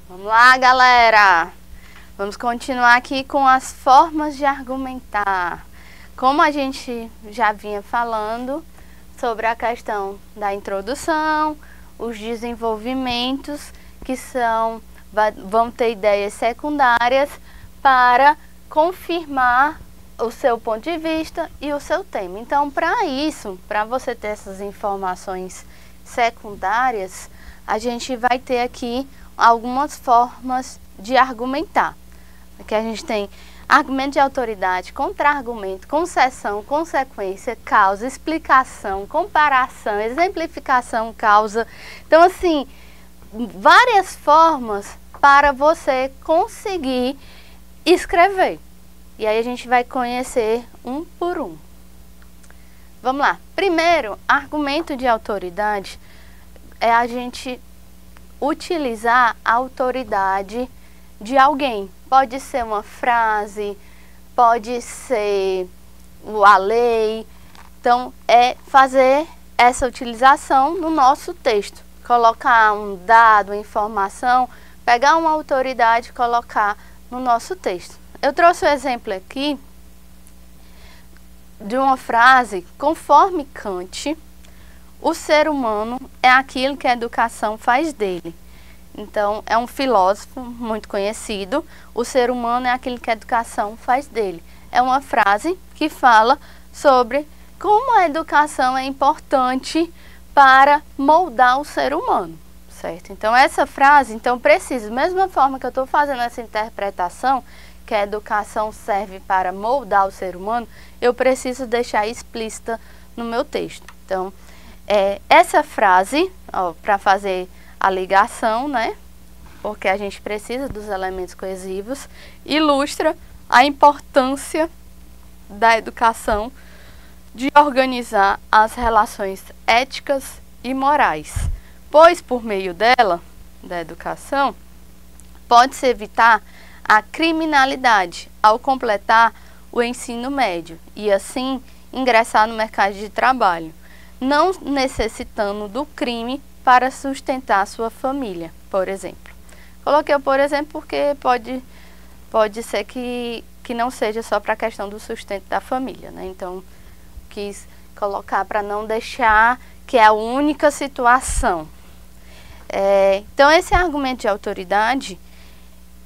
Vamos lá, galera! Vamos continuar aqui com as formas de argumentar. Como a gente já vinha falando sobre a questão da introdução, os desenvolvimentos que vão ter ideias secundárias para confirmar o seu ponto de vista e o seu tema. Então, para isso, para você ter essas informações secundárias, a gente vai ter aqui algumas formas de argumentar. Aqui a gente tem argumento de autoridade, contra-argumento, concessão, consequência, causa, explicação, comparação, exemplificação, causa. Então, assim, várias formas para você conseguir escrever. E aí a gente vai conhecer um por um. Vamos lá. Primeiro, argumento de autoridade é a gente utilizar a autoridade de alguém. Pode ser uma frase, pode ser a lei. Então, é fazer essa utilização no nosso texto. Colocar um dado, uma informação, pegar uma autoridade e colocar no nosso texto. Eu trouxe o exemplo aqui de uma frase: conforme Kant, o ser humano é aquilo que a educação faz dele. Então, é um filósofo muito conhecido. O ser humano é aquilo que a educação faz dele. É uma frase que fala sobre como a educação é importante para moldar o ser humano, certo? Então, essa frase, precisa, da mesma forma que eu estou fazendo essa interpretação, que a educação serve para moldar o ser humano, eu preciso deixar explícita no meu texto. Então, essa frase, para fazer a ligação, né? Porque a gente precisa dos elementos coesivos, ilustra a importância da educação de organizar as relações éticas e morais, pois por meio dela, da educação, pode-se evitar a criminalidade ao completar o ensino médio e assim ingressar no mercado de trabalho, não necessitando do crime para sustentar sua família, por exemplo. Coloquei o por exemplo porque pode ser que não seja só para a questão do sustento da família, né? Então, quis colocar para não deixar que é a única situação. Então, esse argumento de autoridade,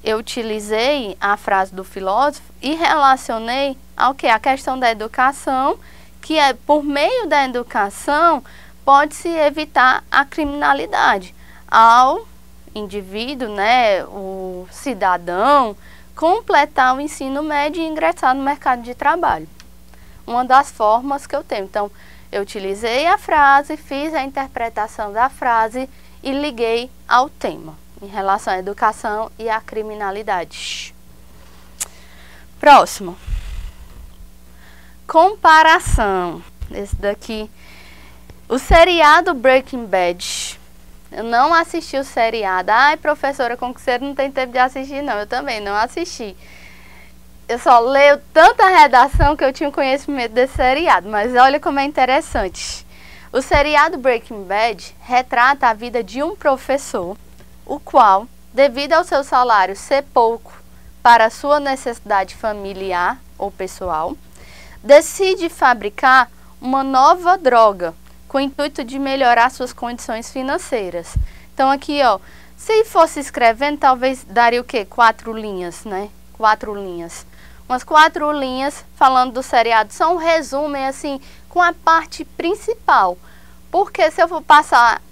eu utilizei a frase do filósofo e relacionei ao que? A questão da educação, que é por meio da educação pode-se evitar a criminalidade ao indivíduo, né, o cidadão, completar o ensino médio e ingressar no mercado de trabalho. Uma das formas que eu tenho. Então, eu utilizei a frase, fiz a interpretação da frase e liguei ao tema em relação à educação e à criminalidade. Próximo. Comparação. Esse daqui. O seriado Breaking Bad. Eu não assisti o seriado. Ai, professora, como que você não tem tempo de assistir? Não, eu também não assisti. Eu só leio tanta redação que eu tinha conhecimento desse seriado. Mas olha como é interessante. O seriado Breaking Bad retrata a vida de um professor, o qual, devido ao seu salário ser pouco para a sua necessidade familiar ou pessoal, decide fabricar uma nova droga com o intuito de melhorar suas condições financeiras. Então aqui, se fosse escrevendo, talvez daria o quê? 4 linhas, né? 4 linhas. Umas 4 linhas falando do seriado. Só um resumo, assim, com a parte principal. Porque se eu for passar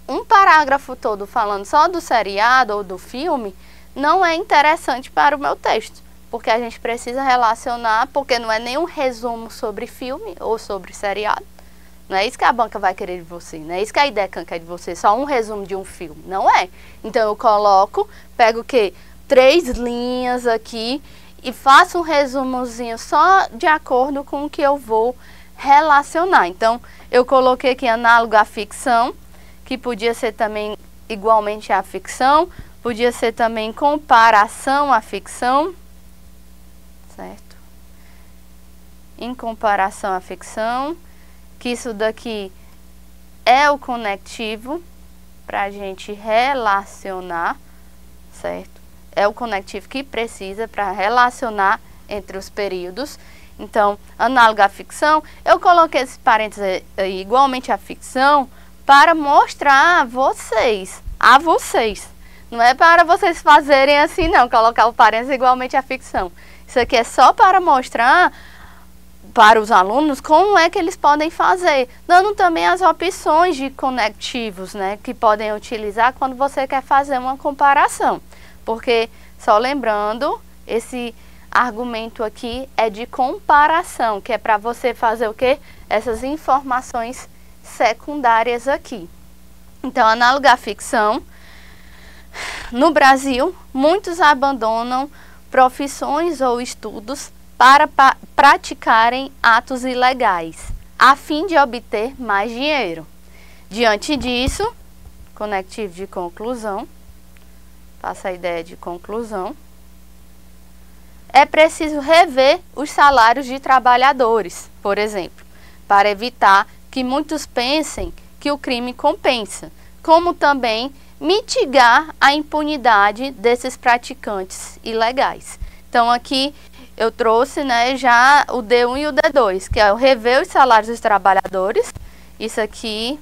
um parágrafo todo falando só do seriado ou do filme, não é interessante para o meu texto. Porque a gente precisa relacionar, porque não é nenhum resumo sobre filme ou sobre seriado. Não é isso que a banca vai querer de você, não é isso que a IDECAN quer de você, só um resumo de um filme, não é. Então eu coloco, pego o quê? 3 linhas aqui e faço um resumozinho só de acordo com o que eu vou relacionar. Então eu coloquei aqui análogo à ficção, que podia ser também igualmente à ficção, podia ser também comparação à ficção, certo? Em comparação à ficção, que isso daqui é o conectivo para a gente relacionar certo? É o conectivo que precisa para relacionar entre os períodos. Então, análogo à ficção, eu coloquei esse parênteses aí, igualmente à ficção, para mostrar a vocês. Não é para vocês fazerem assim, não, colocar o parênteses igualmente à ficção. Isso aqui é só para mostrar para os alunos como é que eles podem fazer, dando também as opções de conectivos, né, que podem utilizar quando você quer fazer uma comparação. Porque, só lembrando, esse argumento aqui é de comparação, que é para você fazer o quê? Essas informações secundárias aqui. Então, análogo à ficção, no Brasil, muitos abandonam profissões ou estudos para praticarem atos ilegais, a fim de obter mais dinheiro. Diante disso, conectivo de conclusão, passa a ideia de conclusão, é preciso rever os salários de trabalhadores, por exemplo, para evitar que muitos pensem que o crime compensa, como também mitigar a impunidade desses praticantes ilegais. Então aqui eu trouxe, né, já o D1 e o D2, que é o rever os salários dos trabalhadores. Isso aqui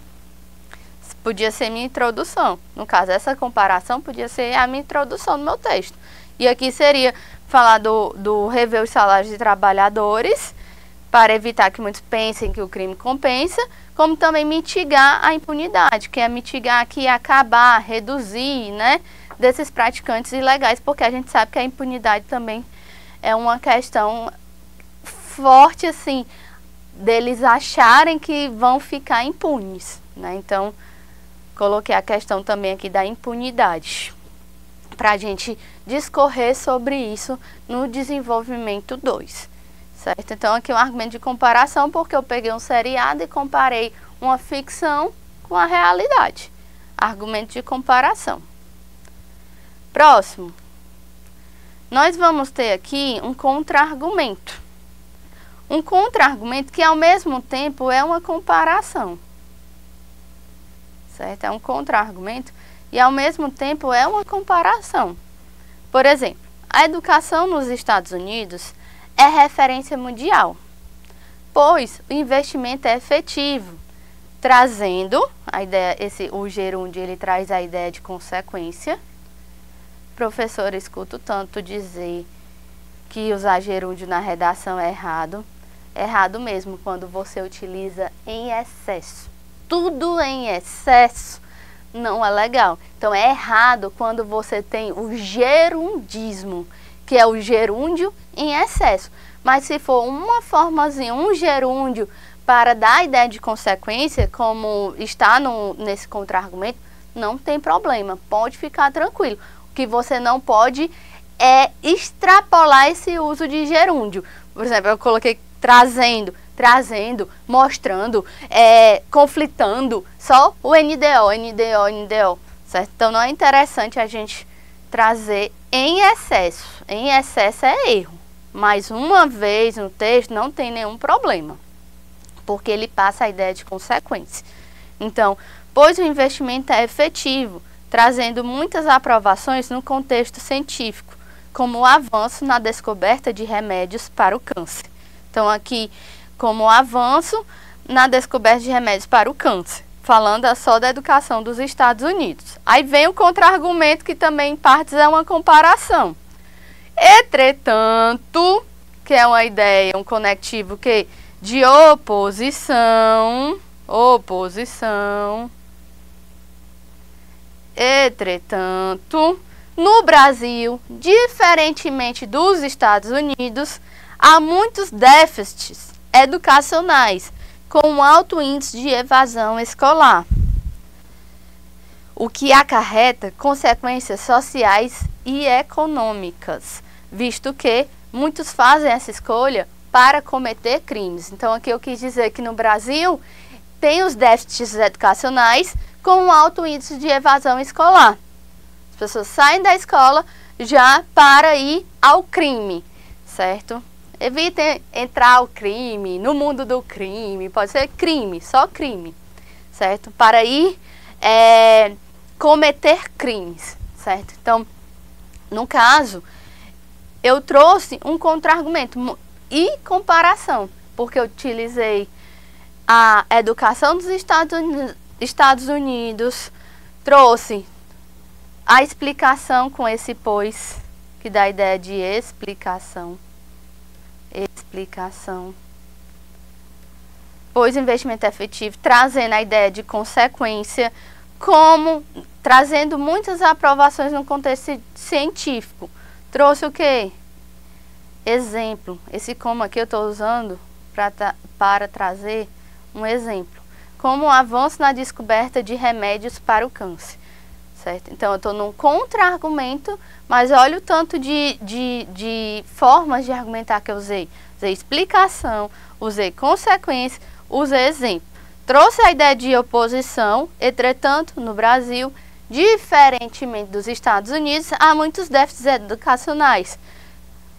podia ser minha introdução. No caso, essa comparação podia ser a minha introdução no meu texto. E aqui seria falar do rever os salários de trabalhadores, para evitar que muitos pensem que o crime compensa, como também mitigar a impunidade, que é mitigar aqui, acabar, reduzir, né, desses praticantes ilegais, porque a gente sabe que a impunidade também é uma questão forte, assim, deles acharem que vão ficar impunes, né? Então, coloquei a questão também aqui da impunidade, para a gente discorrer sobre isso no desenvolvimento 2, certo? Então, aqui um argumento de comparação, porque eu peguei um seriado e comparei uma ficção com a realidade. Argumento de comparação. Próximo. Nós vamos ter aqui um contra-argumento. Um contra-argumento que, ao mesmo tempo, é uma comparação. Certo? É um contra-argumento e, ao mesmo tempo, é uma comparação. Por exemplo, a educação nos Estados Unidos é referência mundial, pois o investimento é efetivo, trazendo a ideia, o gerúndio, ele traz a ideia de consequência. Professor, escuto tanto dizer que usar gerúndio na redação é errado. É errado mesmo quando você utiliza em excesso. Tudo em excesso não é legal. Então, é errado quando você tem o gerundismo, que é o gerúndio em excesso. Mas se for uma formazinha, um gerúndio para dar a ideia de consequência, como está nesse contra-argumento, não tem problema, pode ficar tranquilo. O que você não pode é extrapolar esse uso de gerúndio. Por exemplo, eu coloquei trazendo, mostrando, conflitando, só o NDO, certo? Então não é interessante a gente trazer em excesso. Em excesso é erro, mas uma vez no texto não tem nenhum problema, porque ele passa a ideia de consequência. Então, pois o investimento é efetivo, trazendo muitas aprovações no contexto científico, como o avanço na descoberta de remédios para o câncer. Então, aqui, como o avanço na descoberta de remédios para o câncer, falando só da educação dos Estados Unidos. Aí vem o contra-argumento, que também, em partes, é uma comparação. Entretanto, que é uma ideia, um conectivo que de oposição. Entretanto, no Brasil, diferentemente dos Estados Unidos, há muitos déficits educacionais com um alto índice de evasão escolar, o que acarreta consequências sociais e econômicas, visto que muitos fazem essa escolha para cometer crimes. Então, aqui eu quis dizer que no Brasil tem os déficits educacionais com um alto índice de evasão escolar. As pessoas saem da escola já para ir ao crime, certo? Evitem entrar ao crime, no mundo do crime, pode ser crime, só crime, certo? Para ir cometer crimes, certo? Então, No caso, eu trouxe um contra-argumento e comparação, porque eu utilizei a educação dos Estados Unidos, trouxe a explicação com esse pois, que dá a ideia de explicação. Pois investimento efetivo, trazendo a ideia de consequência, como trazendo muitas aprovações no contexto científico. Trouxe o quê? Exemplo. Esse como aqui eu estou usando para trazer um exemplo. Como o avanço na descoberta de remédios para o câncer. Certo? Então, eu estou num contra-argumento, mas olha o tanto de formas de argumentar que eu usei. Usei explicação, usei consequência, usei exemplo. Trouxe a ideia de oposição, entretanto, no Brasil, diferentemente dos Estados Unidos, há muitos déficits educacionais.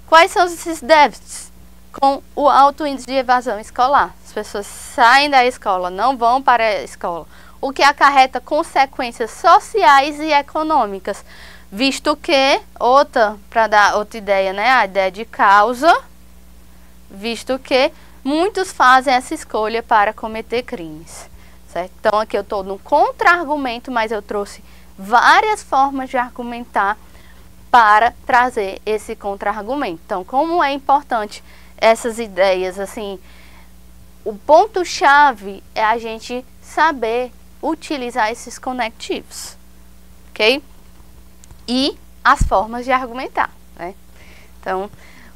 Quais são esses déficits? Com o alto índice de evasão escolar. As pessoas saem da escola, não vão para a escola, o que acarreta consequências sociais e econômicas, visto que, para dar outra ideia, né, a ideia de causa, visto que muitos fazem essa escolha para cometer crimes, certo? Então aqui eu estou no contra-argumento, mas eu trouxe várias formas de argumentar para trazer esse contra-argumento. Então, como é importante essas ideias, assim, o ponto-chave é a gente saber utilizar esses conectivos, ok? E as formas de argumentar, né? Então,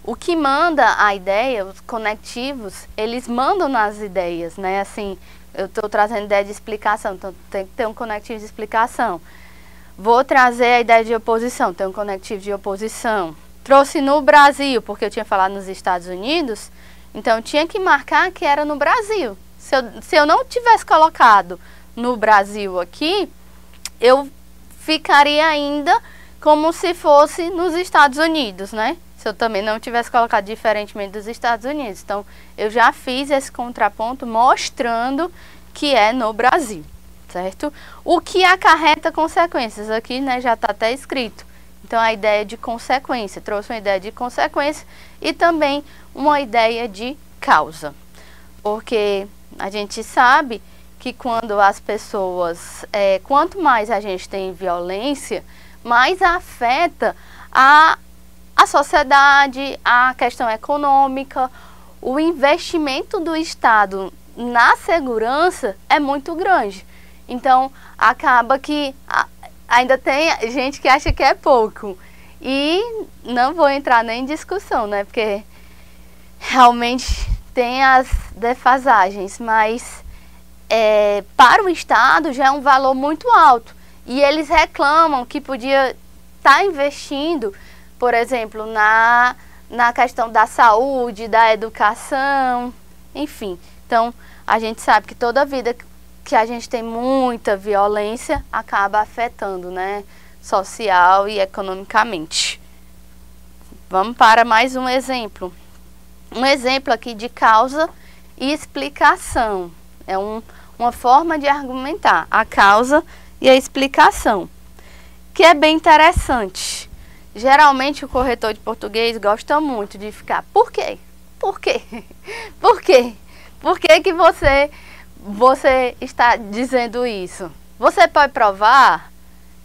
o que manda a ideia, os conectivos, eles mandam nas ideias, né? Assim, eu estou trazendo ideia de explicação, então tem que ter um conectivo de explicação. Vou trazer a ideia de oposição, tem um conectivo de oposição. Trouxe no Brasil, porque eu tinha falado nos Estados Unidos, então eu tinha que marcar que era no Brasil. Se eu não tivesse colocado no Brasil aqui, eu ficaria ainda como se fosse nos Estados Unidos, né? Se eu também não tivesse colocado diferentemente dos Estados Unidos. Então, eu já fiz esse contraponto mostrando que é no Brasil, certo? O que acarreta consequências aqui, né, já está até escrito. Então, a ideia de consequência, trouxe uma ideia de consequência e também uma ideia de causa. Porque a gente sabe que quando as pessoas, quanto mais a gente tem violência, mais afeta a sociedade, a questão econômica. O investimento do Estado na segurança é muito grande. Então, acaba que ainda tem gente que acha que é pouco. E não vou entrar nem em discussão, né? Porque realmente tem as defasagens, mas para o Estado já é um valor muito alto. E eles reclamam que podia estar investindo, por exemplo, na questão da saúde, da educação, enfim. Então, a gente sabe que toda vida que a gente tem muita violência acaba afetando, né, social e economicamente. Vamos para mais um exemplo. Um exemplo aqui de causa e explicação. É uma forma de argumentar a causa e a explicação, que é bem interessante. Geralmente o corretor de português gosta muito de ficar, por quê? Por quê? Por quê? Por que que você está dizendo isso? Você pode provar?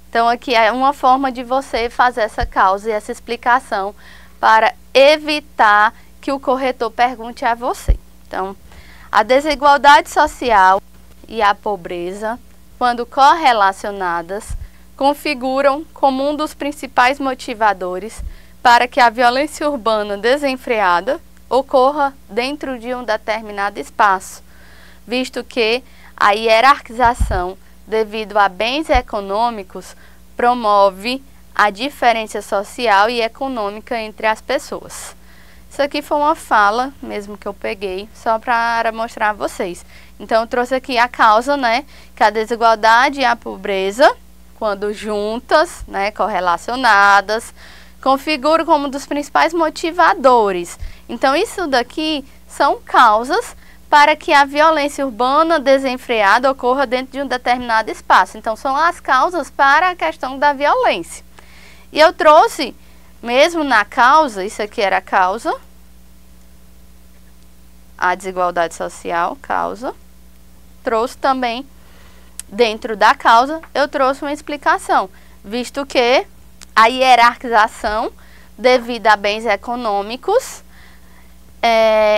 Então aqui é uma forma de você fazer essa causa e essa explicação para evitar que o corretor pergunte a você. Então, a desigualdade social e a pobreza, quando correlacionadas, configuram como um dos principais motivadores para que a violência urbana desenfreada ocorra dentro de um determinado espaço, visto que a hierarquização, devido a bens econômicos, promove a diferença social e econômica entre as pessoas. Isso aqui foi uma fala, mesmo que eu peguei, só para mostrar a vocês. Então, eu trouxe aqui a causa, né, que a desigualdade e a pobreza, quando juntas, né, correlacionadas, configuram como um dos principais motivadores. Então, isso daqui são causas para que a violência urbana desenfreada ocorra dentro de um determinado espaço. Então, são as causas para a questão da violência. E eu trouxe, mesmo na causa, isso aqui era a causa, a desigualdade social, causa. Trouxe também, dentro da causa, eu trouxe uma explicação, visto que a hierarquização devido a bens econômicos,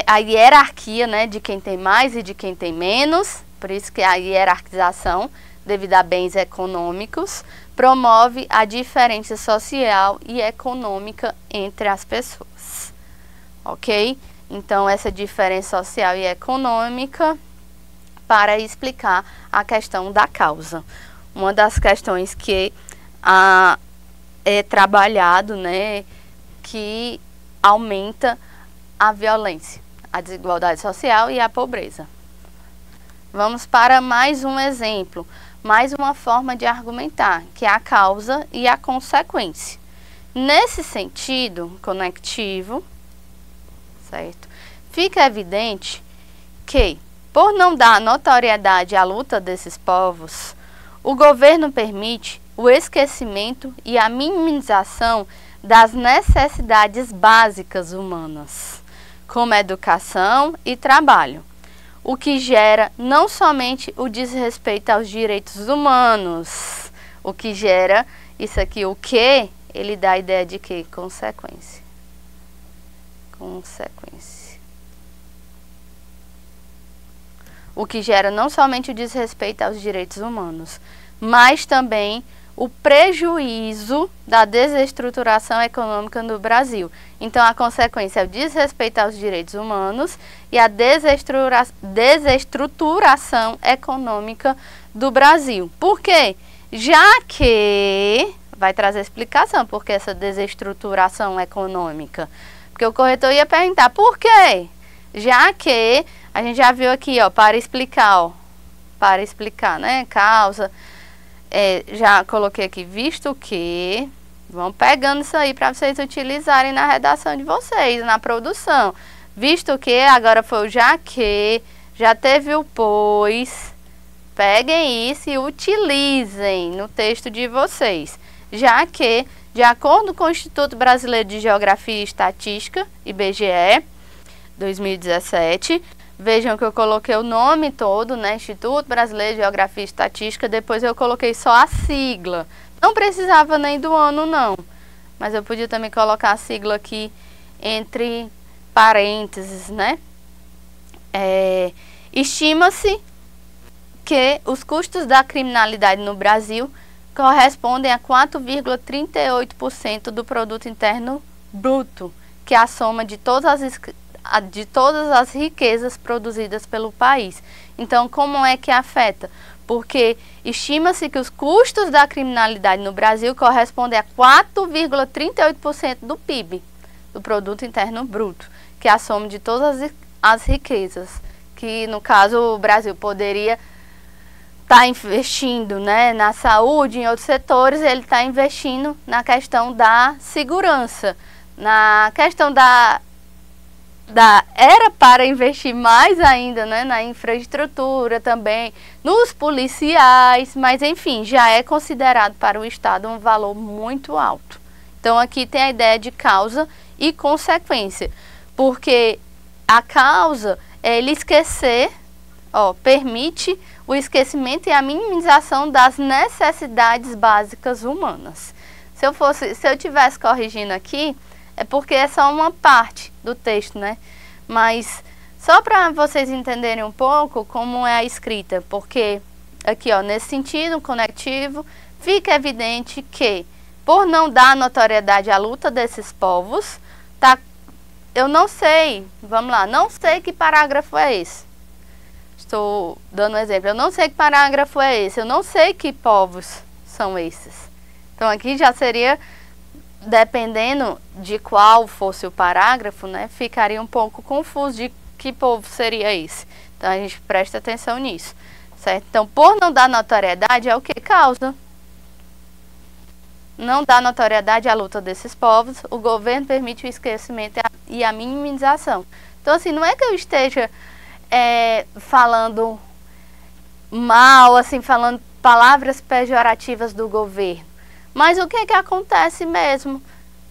a hierarquia, né, de quem tem mais e de quem tem menos, por isso que a hierarquização devido a bens econômicos promove a diferença social e econômica entre as pessoas, ok? Então, essa diferença social e econômica para explicar a questão da causa. Uma das questões que é trabalhado, né, que aumenta a violência, a desigualdade social e a pobreza. Vamos para mais um exemplo, mais uma forma de argumentar, que é a causa e a consequência. Nesse sentido conectivo, certo? Fica evidente que, por não dar notoriedade à luta desses povos, o governo permite o esquecimento e a minimização das necessidades básicas humanas, como educação e trabalho, o que gera não somente o desrespeito aos direitos humanos, o que gera, isso aqui, o que, ele dá a ideia de que? Consequência. Consequência. O que gera não somente o desrespeito aos direitos humanos, mas também o prejuízo da desestruturação econômica no Brasil. Então, a consequência é o desrespeito aos direitos humanos e a desestruturação econômica do Brasil. Por quê? Já que, vai trazer explicação por que essa desestruturação econômica. Porque o corretor ia perguntar, por quê? Já que, a gente já viu aqui, ó, para explicar, né, causa... já coloquei aqui, visto que, vão pegando isso aí para vocês utilizarem na redação de vocês, na produção. Visto que, agora foi o já que, já teve o pois, peguem isso e utilizem no texto de vocês. Já que, de acordo com o Instituto Brasileiro de Geografia e Estatística, IBGE, 2017, vejam que eu coloquei o nome todo, né? Instituto Brasileiro de Geografia e Estatística. Depois eu coloquei só a sigla. Não precisava nem do ano, não. Mas eu podia também colocar a sigla aqui entre parênteses, né? Estima-se que os custos da criminalidade no Brasil correspondem a 4,38% do produto interno bruto, que é a soma de todas as riquezas produzidas pelo país. Então, como é que afeta? Porque estima-se que os custos da criminalidade no Brasil correspondem a 4,38% do PIB, do Produto Interno Bruto, que é a soma de todas as riquezas, que no caso o Brasil poderia estar investindo, né, na saúde, em outros setores, ele está investindo na questão da segurança, na questão era para investir mais ainda, né, na infraestrutura também, nos policiais, mas enfim, já é considerado para o Estado um valor muito alto. Então aqui tem a ideia de causa e consequência, porque a causa é ele esquecer, permite o esquecimento e a minimização das necessidades básicas humanas. Se eu estivesse corrigindo aqui, é porque é só uma parte do texto, né? Mas só para vocês entenderem um pouco como é a escrita, porque aqui, ó, nesse sentido conectivo, fica evidente que, por não dar notoriedade à luta desses povos, eu não sei, vamos lá, não sei que parágrafo é esse. Estou dando um exemplo, eu não sei que parágrafo é esse, eu não sei que povos são esses. Então aqui já seria, dependendo de qual fosse o parágrafo, né, ficaria um pouco confuso de que povo seria esse. Então a gente presta atenção nisso, certo? Então, por não dar notoriedade, é o que causa? Não dá notoriedade à luta desses povos, o governo permite o esquecimento e a minimização. Então, assim, não é que eu esteja falando mal, assim, falando palavras pejorativas do governo, Mas o que que acontece mesmo?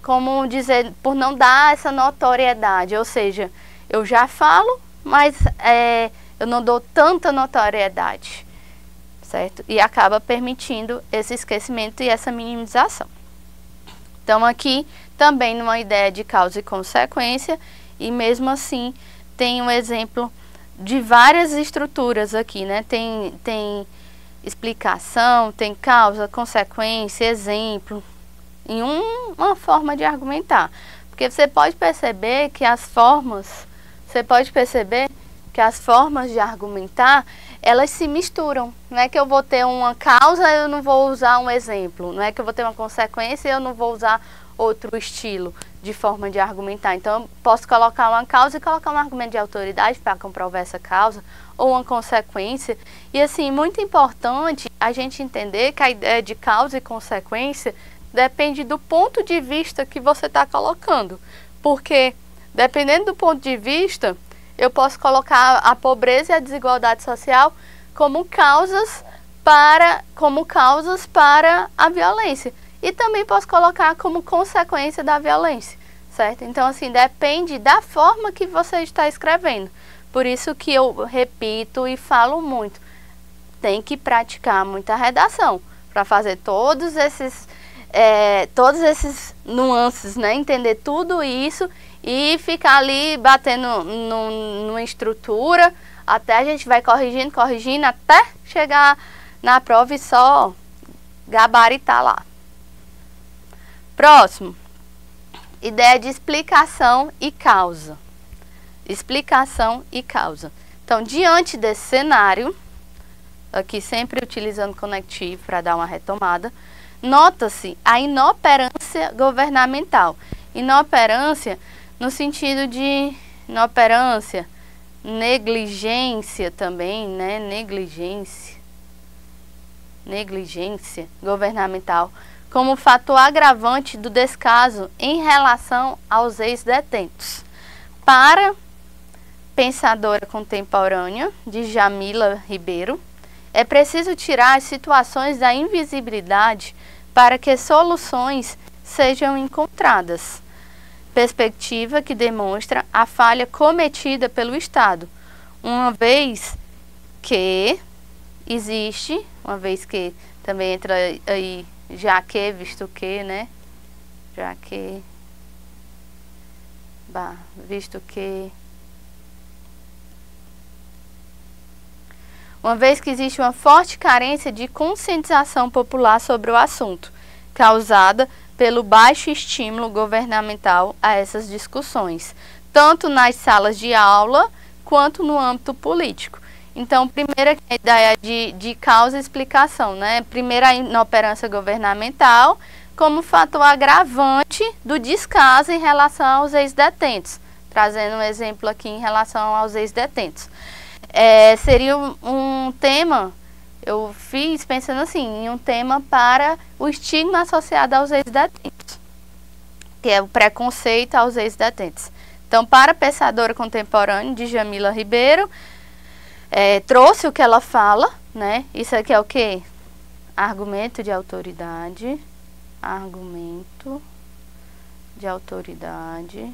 Como dizer, por não dar essa notoriedade, ou seja, eu já falo, mas eu não dou tanta notoriedade, certo? E acaba permitindo esse esquecimento e essa minimização. Então aqui também numa ideia de causa e consequência, e mesmo assim tem um exemplo de várias estruturas aqui, né? Tem explicação, tem causa, consequência, exemplo, em uma forma de argumentar. Porque você pode perceber que as formas de argumentar, elas se misturam. Não é que eu vou ter uma causa, eu não vou usar um exemplo. Não é que eu vou ter uma consequência, eu não vou usar outro estilo de forma de argumentar. Então, eu posso colocar uma causa e colocar um argumento de autoridade para comprovar essa causa, ou uma consequência. E assim, muito importante a gente entender que a ideia de causa e consequência depende do ponto de vista que você está colocando. Porque, dependendo do ponto de vista, eu posso colocar a pobreza e a desigualdade social como causas para a violência. E também posso colocar como consequência da violência, certo? Então, assim, depende da forma que você está escrevendo. Por isso que eu repito e falo muito. Tem que praticar muita redação para fazer todos esses nuances, né? Entender tudo isso e ficar ali batendo numa estrutura, até a gente vai corrigindo, até chegar na prova e só gabaritar lá. Próximo, ideia de explicação e causa. Explicação e causa. Então, diante desse cenário, aqui sempre utilizando conectivo para dar uma retomada, nota-se a inoperância governamental. Inoperância no sentido de inoperância, negligência também, né? Negligência governamental como fator agravante do descaso em relação aos ex-detentos. Para pensadora contemporânea, de Jamila Ribeiro, é preciso tirar as situações da invisibilidade para que soluções sejam encontradas. Perspectiva que demonstra a falha cometida pelo Estado, uma vez que também entra aí já que, visto que, né? Visto que... Uma vez que existe uma forte carência de conscientização popular sobre o assunto, causada pelo baixo estímulo governamental a essas discussões, tanto nas salas de aula quanto no âmbito político. Então, primeiro a ideia de causa e explicação, né? Primeiro a inoperância governamental como fator agravante do descaso em relação aos ex-detentos. Trazendo um exemplo aqui em relação aos ex-detentos. Seria um tema, eu fiz pensando assim, em um tema para o estigma associado aos ex-detentos, que é o preconceito aos ex-detentos. Então, para a pensadora contemporânea de Jamila Ribeiro, trouxe o que ela fala, né? Isso aqui é o quê? Argumento de autoridade. Argumento de autoridade.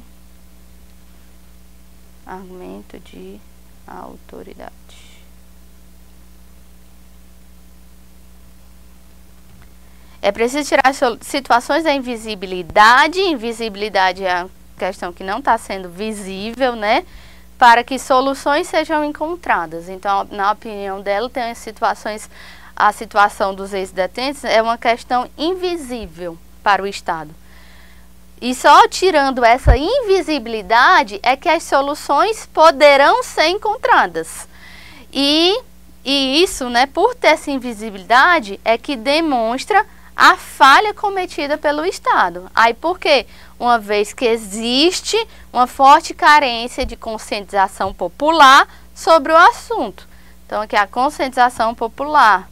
Argumento de autoridade. É preciso tirar as situações da invisibilidade. Invisibilidade é a questão que não está sendo visível, né? Para que soluções sejam encontradas. Então, na opinião dela, tem as situações, a situação dos ex-detentos é uma questão invisível para o Estado. E só tirando essa invisibilidade é que as soluções poderão ser encontradas. E isso, né, por ter essa invisibilidade, é que demonstra a falha cometida pelo Estado. Aí por quê? Uma vez que existe uma forte carência de conscientização popular sobre o assunto. Então, aqui a conscientização popular,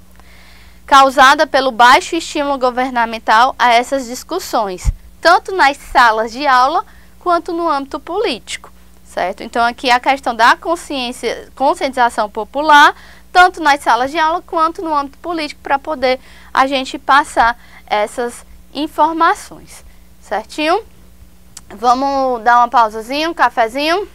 causada pelo baixo estímulo governamental a essas discussões, tanto nas salas de aula quanto no âmbito político, certo? Então, aqui a questão da conscientização popular, tanto nas salas de aula quanto no âmbito político, para poder a gente passar essas informações, certinho? Vamos dar uma pausazinha, um cafezinho?